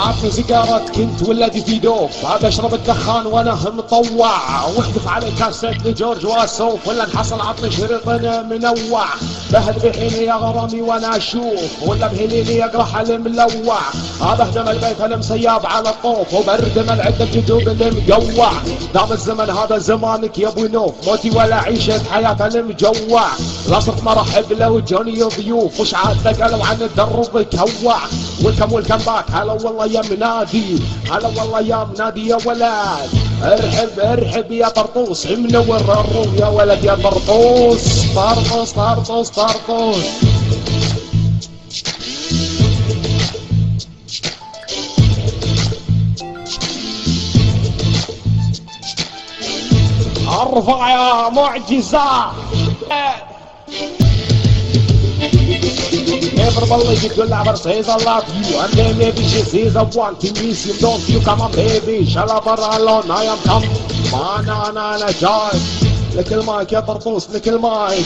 عطني سيجارة كنت ولدي في دوب، بعد اشرب الدخان وانا مطوع، واحذف علي كاسيت لجورج واسوف، ولا انحصل عطني شريط منوع، بهد بحيني يا غرامي وانا اشوف، ولا بهليلي اقرا حل ملوع، بهدم البيت المسياب على الطوف، وبردم العدة الجدوب اللي مقوع، دام الزمن هذا زمانك يا ابو نوف، موتي ولا عيشة حياة المجوع، لا صرت مرحب لو جوني ضيوف، وش عاد قالوا عن الدرب كوع، والكم باك هلا والله يا منادي، هلا والله يا منادي يا ولد، ارحب يا طرطوس، منور الروم يا ولد يا طرطوس، طرطوس. ارفع يا معجزة. Everybody get good lover says I love you, and then maybe she says I want to miss you, don't you come on baby, شلبر alone I am come, ما انا جاي لك المايك يا طرطوس لك المايك.